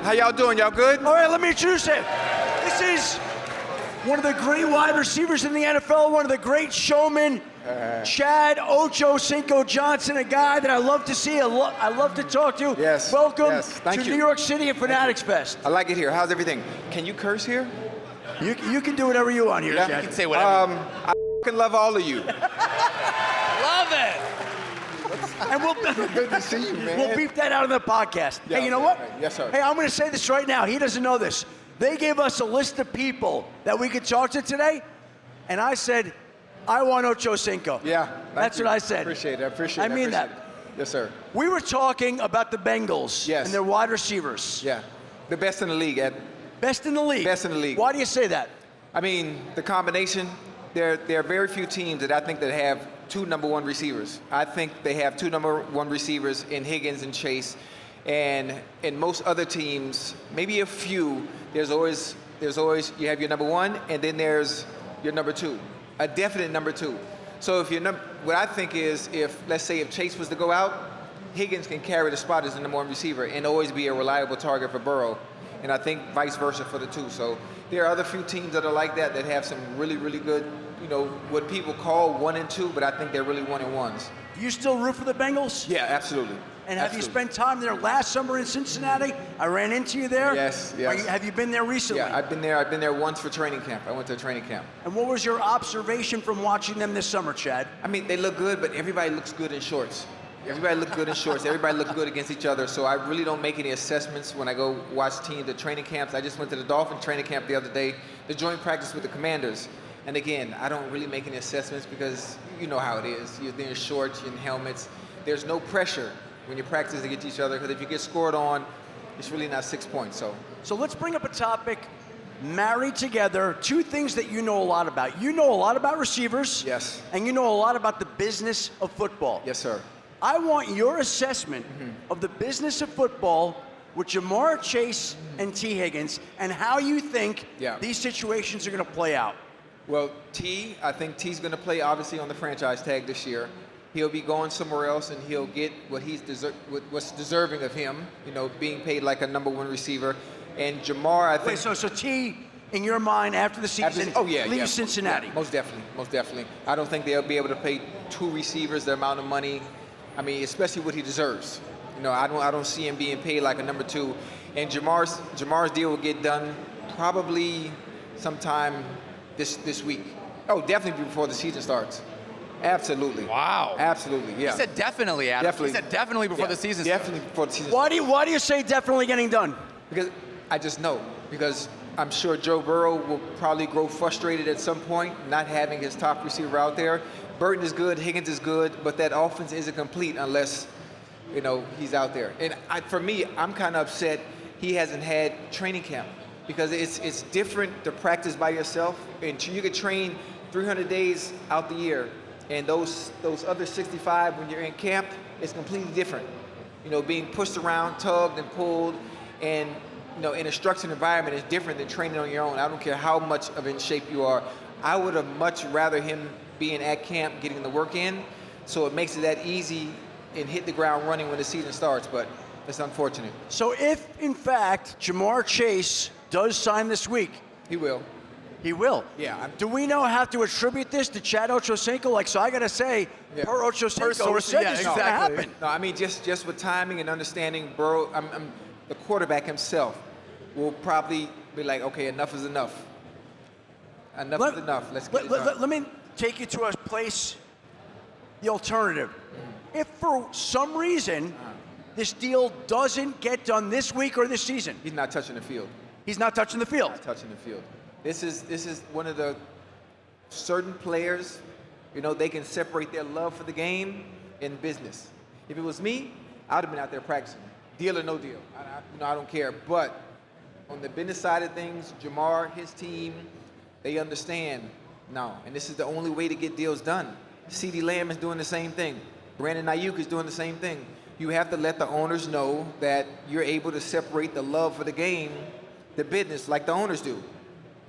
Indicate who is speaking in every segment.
Speaker 1: How y'all doing? Y'all good?
Speaker 2: All right, let me introduce him. This is one of the great wide receivers in the NFL, one of the great showmen, Chad Ochocinco Johnson, a guy that I love to see, I love to talk to.
Speaker 1: Yes.
Speaker 2: Welcome
Speaker 1: yes. Thank
Speaker 2: to
Speaker 1: you.
Speaker 2: New York City and Fanatics Fest.
Speaker 1: I like it here. How's everything? Can you curse here?
Speaker 2: You can do whatever you want here,
Speaker 1: Yeah.
Speaker 2: Chad.
Speaker 3: You can say whatever.
Speaker 1: I fucking love all of you.
Speaker 3: Love it.
Speaker 2: And we'll
Speaker 1: Good to see you, man.
Speaker 2: We'll beep that out on the podcast.
Speaker 1: Yeah,
Speaker 2: Hey, you know
Speaker 1: okay,
Speaker 2: what?
Speaker 1: right. Yes, sir.
Speaker 2: Hey, I'm going to say this right now. He doesn't know this. They gave us a list of people that we could talk to today, and I said, I want Ochocinco.
Speaker 1: Yeah.
Speaker 2: That's what I said.
Speaker 1: Appreciate it. I appreciate it.
Speaker 2: I mean that.
Speaker 1: Yes, sir.
Speaker 2: We were talking about the Bengals
Speaker 1: Yes.
Speaker 2: and their wide receivers.
Speaker 1: Yeah. The best in the league, Ed.
Speaker 2: Best in the league.
Speaker 1: Best in the league.
Speaker 2: Why do you say that?
Speaker 1: I mean, the combination, there are very few teams that I think that have two number one receivers. I think they have two number one receivers in Higgins and Chase. And in most other teams, maybe a few, there's always you have your number one, and then there's your number two, a definite number two. So if what I think is, let's say if Chase was to go out, Higgins can carry the spot as the number one receiver and always be a reliable target for Burrow. And I think vice versa for the two. So there are other few teams that are like that have some really, really good, what people call 1 and 2, but I think they're really 1 and 1s.
Speaker 2: Do you still root for the Bengals?
Speaker 1: Yeah, absolutely.
Speaker 2: And have you spent time there last summer in Cincinnati? I ran into you there.
Speaker 1: Yes.
Speaker 2: Have you been there recently?
Speaker 1: Yeah, I've been there once for training camp. I went to a training camp.
Speaker 2: And what was your observation from watching them this summer, Chad?
Speaker 1: I mean, they look good, but everybody looks good in shorts. Everybody looks good in shorts. Everybody looks good against each other. So I really don't make any assessments when I go watch teams at training camps. I just went to the Dolphin training camp the other day, the joint practice with the Commanders. And again, I don't really make any assessments because you know how it is. You're in shorts, you're in helmets. There's no pressure when you're practicing against each other because if you get scored on, it's really not 6 points.
Speaker 2: So let's bring up a topic, married together, two things that you know a lot about. You know a lot about receivers.
Speaker 1: Yes.
Speaker 2: And you know a lot about the business of football.
Speaker 1: Yes, sir.
Speaker 2: I want your assessment of the business of football with Jamar Chase and T. Higgins and how you think these situations are going to play out.
Speaker 1: Well, I think T's going to play obviously on the franchise tag this year. He'll be going somewhere else and he'll get what's deserving of him, being paid like a number one receiver. And Jamar, I think.
Speaker 2: Wait, so T, in your mind, after the season, leaves Cincinnati?
Speaker 1: Yeah, most definitely. I don't think they'll be able to pay two receivers the amount of money. I mean, especially what he deserves. I don't see him being paid like a number two. And Jamar's deal will get done probably sometime this week. Oh, definitely before the season starts. Absolutely.
Speaker 3: Wow.
Speaker 1: Absolutely, yeah.
Speaker 3: He said definitely, Adam.
Speaker 1: Definitely.
Speaker 3: He said definitely before the season starts.
Speaker 1: Definitely before the season
Speaker 2: Why
Speaker 1: starts.
Speaker 2: do you say definitely getting done?
Speaker 1: Because I just know. Because I'm sure Joe Burrow will probably grow frustrated at some point, not having his top receiver out there. Burton is good, Higgins is good, but that offense isn't complete unless, he's out there. And for me, I'm kind of upset he hasn't had training camp because it's different to practice by yourself. And you could train 300 days out the year, and those other 65 when you're in camp, it's completely different. Being pushed around, tugged and pulled, and in a structured environment is different than training on your own. I don't care how much of in shape you are. I would have much rather him being at camp, getting the work in, so it makes it that easy and hit the ground running when the season starts, but it's unfortunate.
Speaker 2: So if, in fact, Jamar Chase does sign this week.
Speaker 1: He will.
Speaker 2: He will?
Speaker 1: Yeah.
Speaker 2: Do we know how to attribute this to Chad Ochocinco? So I got to say, per Ochocinco said this is going to happen.
Speaker 1: No, I mean, just with timing and understanding, Burrow, the quarterback himself will probably be like, okay, enough is enough. Enough is enough. Let's get it done.
Speaker 2: Let me take you to a place, the alternative. If for some reason this deal doesn't get done this week or this season.
Speaker 1: He's not touching the field.
Speaker 2: He's not touching the field.
Speaker 1: Not touching the field. This is one of the certain players, they can separate their love for the game and business. If it was me, I would have been out there practicing. Deal or no deal. I don't care. But on the business side of things, Jamar, his team, they understand now. And this is the only way to get deals done. CeeDee Lamb is doing the same thing. Brandon Ayuk is doing the same thing. You have to let the owners know that you're able to separate the love for the game, the business, like the owners do.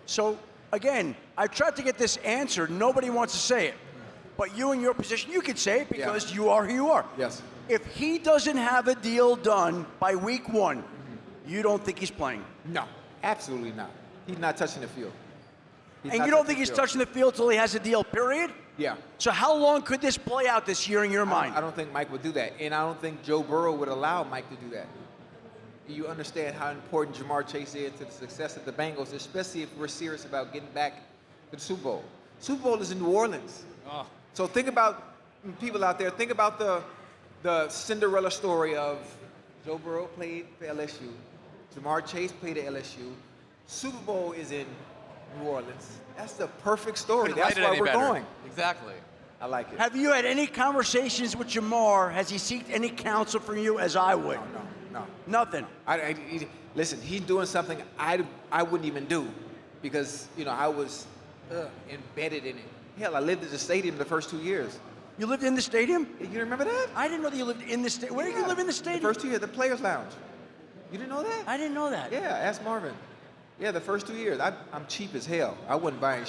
Speaker 2: So, again, I tried to get this answered. Nobody wants to say it. But you in your position, you could say it because you are who you are.
Speaker 1: Yes.
Speaker 2: If he doesn't have a deal done by week one, You don't think he's playing?
Speaker 1: No, absolutely not. He's not touching the field.
Speaker 2: And you don't think he's touching the field till he has a deal, period?
Speaker 1: Yeah.
Speaker 2: So how long could this play out this year in your mind?
Speaker 1: I don't think Mike would do that. And I don't think Joe Burrow would allow Mike to do that. You understand how important Jamar Chase is to the success of the Bengals, especially if we're serious about getting back to the Super Bowl. Super Bowl is in New Orleans.
Speaker 3: Oh.
Speaker 1: So think about, people out there, think about the Cinderella story of Joe Burrow played for LSU, Jamar Chase played at LSU, Super Bowl is in New Orleans. That's the perfect story.
Speaker 3: Couldn't
Speaker 1: That's
Speaker 3: write it
Speaker 1: why
Speaker 3: any
Speaker 1: we're
Speaker 3: better.
Speaker 1: going.
Speaker 3: Exactly.
Speaker 1: I like it.
Speaker 2: Have you had any conversations with Jamar? Has he sought any counsel from you, as I would?
Speaker 1: No.
Speaker 2: Nothing.
Speaker 1: Listen, he's doing something I wouldn't even do because, I was embedded in it. Hell, I lived at the stadium the first 2 years.
Speaker 2: You lived in the stadium?
Speaker 1: You remember that?
Speaker 2: I didn't know that you lived in the stadium. Where did you live in the stadium?
Speaker 1: The first 2 years, the Players Lounge. You didn't know that?
Speaker 2: I didn't know that.
Speaker 1: Yeah, ask Marvin. Yeah, the first 2 years. I'm cheap as hell. I wasn't buying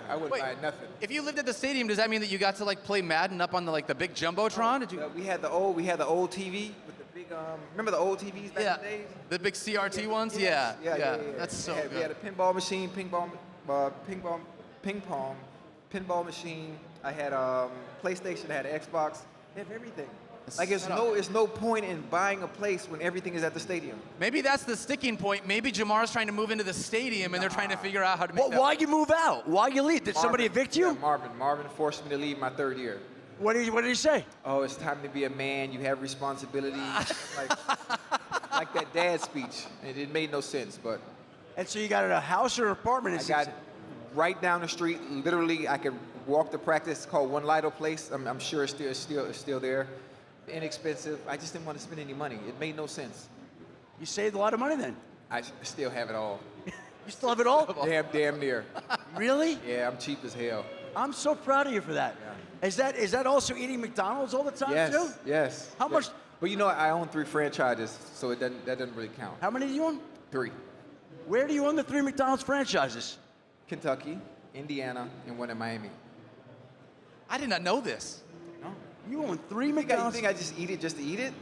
Speaker 1: I wouldn't buy nothing.
Speaker 3: If you lived at the stadium, does that mean that you got to play Madden up on the big jumbotron? Did you?
Speaker 1: We had the old TV with the big remember the old TVs back in the days?
Speaker 3: The big CRT ones. Yeah. That's so good.
Speaker 1: We had a pinball machine, ping pong, pinball machine. I had PlayStation. I had an Xbox. They have everything. It's no point in buying a place when everything is at the stadium.
Speaker 3: Maybe that's the sticking point. Maybe Jamar's trying to move into the stadium, and they're trying to figure out how to make that.
Speaker 2: Why'd you move out? Why'd you leave? Did somebody evict you?
Speaker 1: Yeah, Marvin forced me to leave my third year.
Speaker 2: What did he say?
Speaker 1: Oh, it's time to be a man. You have responsibility. like that dad speech. It made no sense, but.
Speaker 2: And so you got a house or an apartment?
Speaker 1: I got right down the street. Literally, I could walk to practice. It's called One Lido Place. I'm sure it's still there. Inexpensive. I just didn't want to spend any money. It made no sense.
Speaker 2: You saved a lot of money then?
Speaker 1: I still have it all.
Speaker 2: You still have it all?
Speaker 1: Damn near.
Speaker 2: Really?
Speaker 1: Yeah, I'm cheap as hell.
Speaker 2: I'm so proud of you for that. Yeah. Is that also eating McDonald's all the time too?
Speaker 1: Yes.
Speaker 2: How much?
Speaker 1: But I own 3 franchises, so that doesn't really count.
Speaker 2: How many do you own?
Speaker 1: 3.
Speaker 2: Where do you own the 3 McDonald's franchises?
Speaker 1: Kentucky, Indiana, and one in Miami.
Speaker 3: I did not know this.
Speaker 2: You own 3
Speaker 1: You
Speaker 2: McDonald's?
Speaker 1: think I just eat it just to eat it?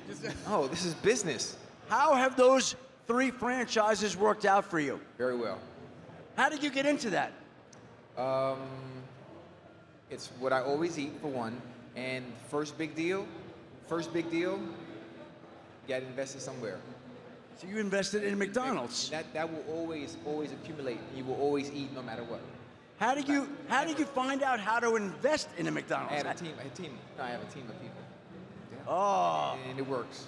Speaker 1: Oh, this is business.
Speaker 2: How have those 3 franchises worked out for you?
Speaker 1: Very well.
Speaker 2: How did you get into that?
Speaker 1: It's what I always eat, for one. And first big deal, you got to invest it somewhere.
Speaker 2: So you invested in McDonald's.
Speaker 1: That will always accumulate. You will always eat no matter what.
Speaker 2: How did you find out how to invest in a McDonald's?
Speaker 1: I have a team. I have a team of people. Yeah.
Speaker 2: Oh.
Speaker 1: And it works.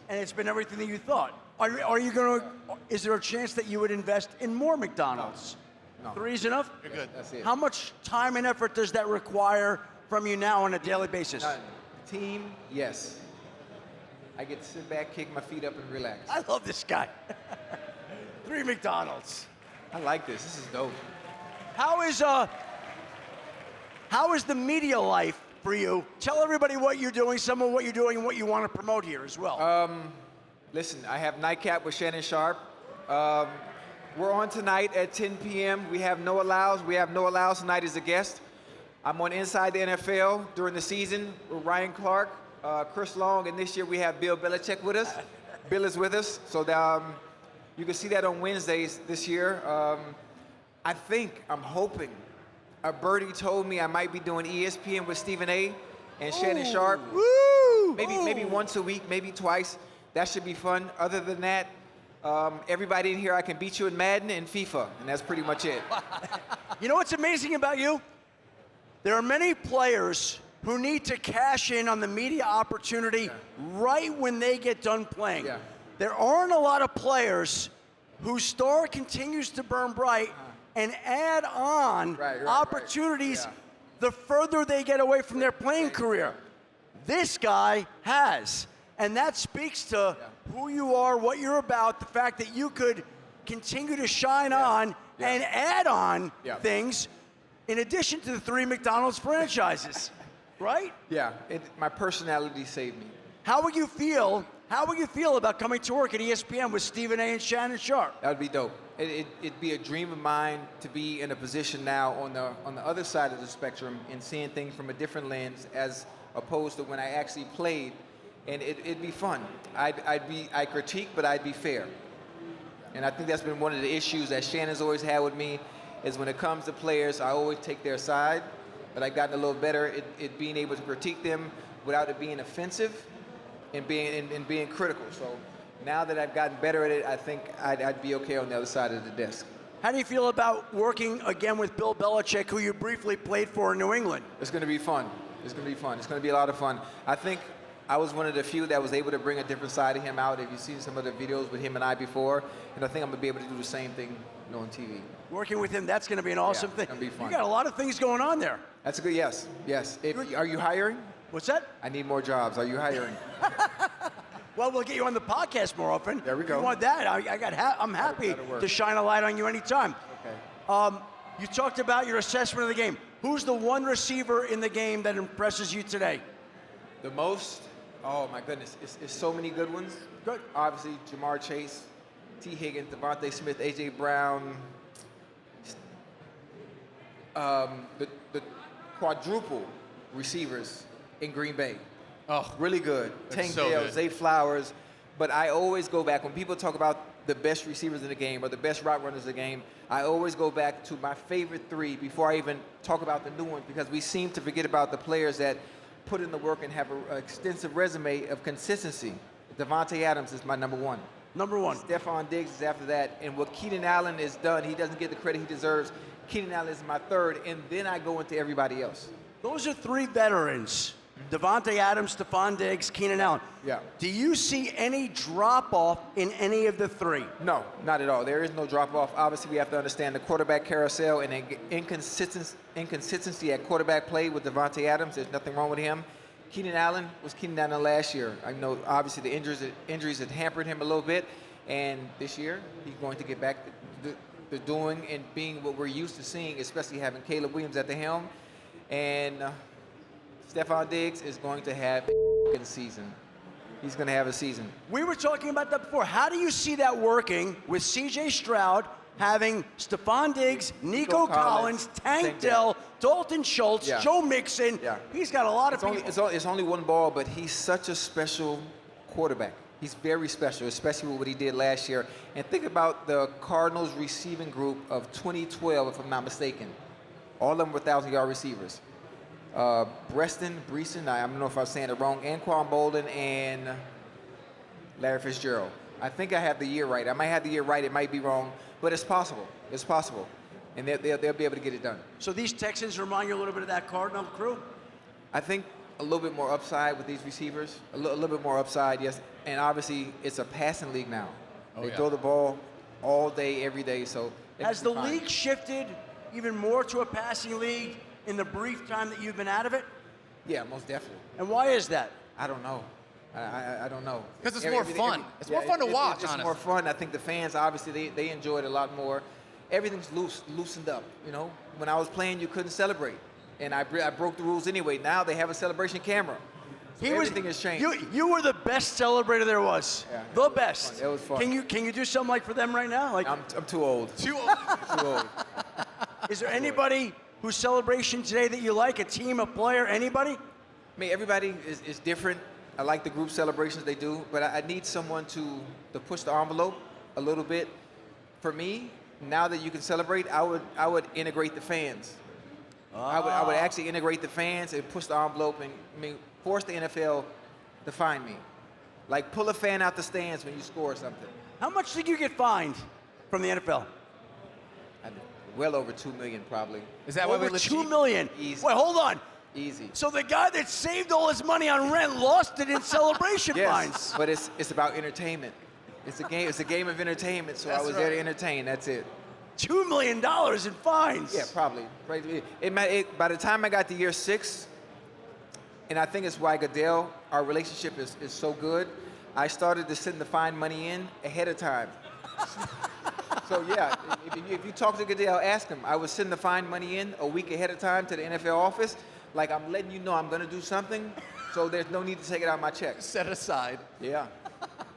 Speaker 2: And it's been everything that you thought. Are you going to? Is there a chance that you would invest in more McDonald's?
Speaker 1: No.
Speaker 2: 3's enough?
Speaker 3: You're good.
Speaker 1: That's it.
Speaker 2: How much time and effort does that require from you now on a daily basis?
Speaker 1: Team, yes. I get to sit back, kick my feet up, and relax.
Speaker 2: I love this guy. 3 McDonald's.
Speaker 1: I like this. This is dope.
Speaker 2: How is the media life for you? Tell everybody what you're doing, some of what you're doing, and what you want to promote here as well.
Speaker 1: Listen, I have Nightcap with Shannon Sharp. We're on tonight at 10 p.m. We have Noah Lyles tonight as a guest. I'm on Inside the NFL during the season with Ryan Clark, Chris Long, and this year we have Bill Belichick with us. Bill is with us, so you can see that on Wednesdays this year. I'm hoping. A birdie told me I might be doing ESPN with Stephen A. and Shannon Sharp.
Speaker 2: Woo!
Speaker 1: Maybe once a week, maybe twice. That should be fun. Other than that, everybody in here, I can beat you in Madden and FIFA, and that's pretty much it.
Speaker 2: You know what's amazing about you? There are many players who need to cash in on the media opportunity right when they get done playing.
Speaker 1: Yeah.
Speaker 2: There aren't a lot of players whose star continues to burn bright and add on opportunities the further they get away from their playing career. This guy has. And that speaks to who you are, what you're about, the fact that you could continue to shine on and add on things in addition to the 3 McDonald's franchises, right?
Speaker 1: Yeah, my personality saved me.
Speaker 2: How would you feel about coming to work at ESPN with Stephen A. and Shannon Sharp?
Speaker 1: That would be dope. It'd be a dream of mine to be in a position now on the other side of the spectrum and seeing things from a different lens as opposed to when I actually played and it'd be fun. I critique, but I'd be fair. And I think that's been one of the issues that Shannon's always had with me, is when it comes to players, I always take their side, but I've gotten a little better at being able to critique them without it being offensive and being critical. So now that I've gotten better at it, I think I'd be okay on the other side of the desk.
Speaker 2: How do you feel about working again with Bill Belichick, who you briefly played for in New England?
Speaker 1: It's going to be fun. It's going to be fun. It's going to be a lot of fun. I think I was one of the few that was able to bring a different side of him out. If you've seen some of the videos with him and I before, and I think I'm going to be able to do the same thing, on TV.
Speaker 2: Working with him, that's going to be an awesome thing.
Speaker 1: It's going to be fun.
Speaker 2: You got a lot of things going on there.
Speaker 1: That's a good yes. Are you hiring?
Speaker 2: What's that?
Speaker 1: I need more jobs. Are you hiring?
Speaker 2: Well, we'll get you on the podcast more often.
Speaker 1: There we go.
Speaker 2: If you want that? I'm happy to shine a light on you anytime.
Speaker 1: Okay.
Speaker 2: You talked about your assessment of the game. Who's the one receiver in the game that impresses you today?
Speaker 1: The most? Oh my goodness, it's so many good ones.
Speaker 2: Good.
Speaker 1: Obviously, Jamar Chase, T. Higgins, Devontae Smith, A.J. Brown. The quadruple receivers in Green Bay.
Speaker 3: Oh,
Speaker 1: Really good. Tank
Speaker 3: so
Speaker 1: Dell,
Speaker 3: good.
Speaker 1: Zay Flowers. But I always go back, when people talk about the best receivers in the game or the best route runners in the game, I always go back to my favorite three before I even talk about the new ones, because we seem to forget about the players that put in the work and have an extensive resume of consistency. Devontae Adams is my number one.
Speaker 2: Number one.
Speaker 1: Stephon Diggs is after that. And what Keenan Allen has done, he doesn't get the credit he deserves. Keenan Allen is my third, and then I go into everybody else.
Speaker 2: Those are three veterans. Devontae Adams, Stephon Diggs, Keenan Allen.
Speaker 1: Yeah.
Speaker 2: Do you see any drop-off in any of the three?
Speaker 1: No, not at all. There is no drop-off. Obviously, we have to understand the quarterback carousel and inconsistency at quarterback play with Devontae Adams. There's nothing wrong with him. Keenan Allen was Keenan Allen last year. I know, obviously, the injuries had hampered him a little bit, and this year he's going to get back to doing and being what we're used to seeing, especially having Caleb Williams at the helm. And Stephon Diggs is going to have a season. He's going to have a season.
Speaker 2: We were talking about that before. How do you see that working with C.J. Stroud having Stephon Diggs, Nico Collins, Tank Dell, Dalton Schultz, Joe Mixon?
Speaker 1: Yeah.
Speaker 2: He's got a lot of people.
Speaker 1: It's only one ball, but he's such a special quarterback. He's very special, especially with what he did last year. And think about the Cardinals receiving group of 2012, if I'm not mistaken. All of them were 1,000-yard receivers. Breeson, I don't know if I'm saying it wrong, Anquan Bolden, and Larry Fitzgerald. I think I have the year right. I might have the year right. It might be wrong, but it's possible. It's possible. And they'll be able to get it done.
Speaker 2: So these Texans remind you a little bit of that Cardinal crew?
Speaker 1: I think a little bit more upside with these receivers. A little bit more upside, yes. And obviously, it's a passing league now. They throw the ball all day, every day. So
Speaker 2: has the league shifted even more to a passing league in the brief time that you've been out of it?
Speaker 1: Yeah, most definitely.
Speaker 2: And why is that?
Speaker 1: I don't know. I don't know.
Speaker 3: Because it's more fun. It's more fun to watch, honestly.
Speaker 1: It's more fun. I think the fans, obviously, they enjoy it a lot more. Everything's loosened up, you know. When I was playing, you couldn't celebrate. And I broke the rules anyway. Now they have a celebration camera. So everything has changed.
Speaker 2: You were the best celebrator there was.
Speaker 1: Yeah,
Speaker 2: the best.
Speaker 1: It was fun.
Speaker 2: Can you do something like for them right now? Like
Speaker 1: I'm too old.
Speaker 3: Too old.
Speaker 1: Too old.
Speaker 2: Is there anybody whose celebration today that you like? A team, a player, anybody?
Speaker 1: I mean, everybody is different. I like the group celebrations they do, but I need someone to push the envelope a little bit. For me, now that you can celebrate, I would integrate the fans. I would actually integrate the fans and push the envelope and force the NFL to find me. Like, pull a fan out the stands when you score something.
Speaker 2: How much did you get fined from the NFL?
Speaker 1: Well over $2 million, probably.
Speaker 3: Is that why we
Speaker 2: Over
Speaker 3: live
Speaker 2: $2
Speaker 3: cheap?
Speaker 2: million.
Speaker 1: Easy.
Speaker 2: Wait, hold on.
Speaker 1: Easy.
Speaker 2: So the guy that saved all his money on rent lost it in celebration
Speaker 1: Yes,
Speaker 2: fines.
Speaker 1: but it's about entertainment. It's a game. It's a game of entertainment. So I was there to entertain. That's it.
Speaker 2: $2 million in fines.
Speaker 1: Yeah, probably. By the time I got to year 6, and I think it's why Goodell, our relationship is so good, I started to send the fine money in ahead of time. So yeah, if you talk to Goodell, ask him. I would send the fine money in a week ahead of time to the NFL office. Like, I'm letting you know I'm going to do something, so there's no need to take it out of my check.
Speaker 3: Set aside.
Speaker 1: Yeah.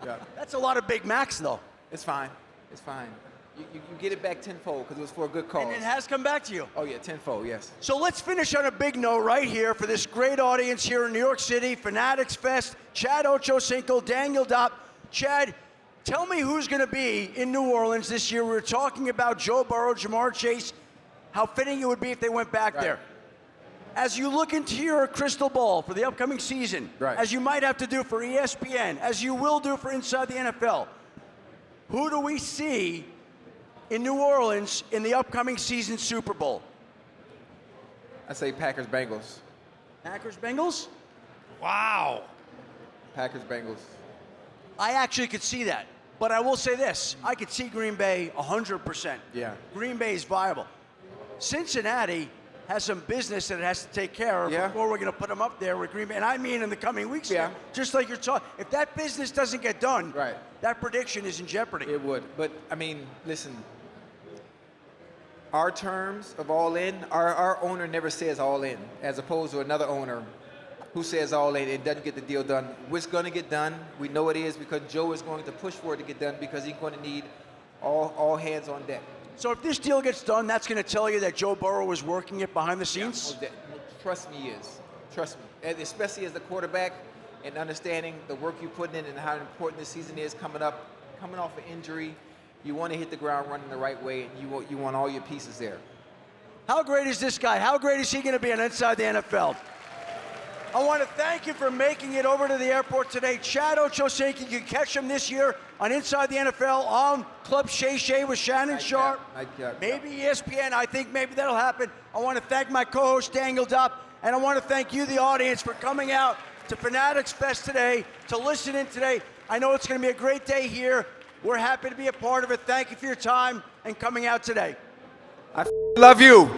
Speaker 1: Yeah.
Speaker 2: That's a lot of Big Macs, though.
Speaker 1: It's fine. It's fine. You get it back tenfold because it was for a good cause.
Speaker 2: And it has come back to you.
Speaker 1: Oh, yeah, tenfold, yes.
Speaker 2: So let's finish on a big note right here for this great audience here in New York City, Fanatics Fest, Chad Ochocinco, Daniel Dopp. Chad, tell me who's going to be in New Orleans this year. We were talking about Joe Burrow, Jamar Chase, how fitting it would be if they went back there. As you look into your crystal ball for the upcoming season, as you might have to do for ESPN, as you will do for Inside the NFL, who do we see in New Orleans in the upcoming season Super Bowl?
Speaker 1: I say Packers-Bengals.
Speaker 2: Packers-Bengals? Wow.
Speaker 1: Packers-Bengals.
Speaker 2: I actually could see that. But I will say this. I could see Green Bay 100%.
Speaker 1: Yeah.
Speaker 2: Green Bay is viable. Cincinnati has some business that it has to take care of before we're going to put them up there with Green Bay. And I mean in the coming weeks.
Speaker 1: Yeah.
Speaker 2: Just like you're talking. If that business doesn't get done, that prediction is in jeopardy.
Speaker 1: It would. But, I mean, listen. Our terms of all in, our owner never says all in, as opposed to another owner who says all in and doesn't get the deal done. What's going to get done, we know it is because Joe is going to push for it to get done because he's going to need all hands on deck.
Speaker 2: So if this deal gets done, that's going to tell you that Joe Burrow is working it behind the scenes?
Speaker 1: Yeah, trust me, he is. Trust me. And especially as the quarterback and understanding the work you're putting in and how important this season is coming off an injury. You want to hit the ground running the right way, and you want all your pieces there.
Speaker 2: How great is this guy? How great is he going to be on Inside the NFL? I want to thank you for making it over to the airport today. Chad Ochocinco, you can catch him this year on Inside the NFL on Club Shay Shay with Shannon Sharp. Maybe ESPN. I think maybe that'll happen. I want to thank my co-host Daniel Dopp, and I want to thank you, the audience, for coming out to Fanatics Fest today, to listen in today. I know it's going to be a great day here. We're happy to be a part of it. Thank you for your time and coming out today.
Speaker 1: I love you.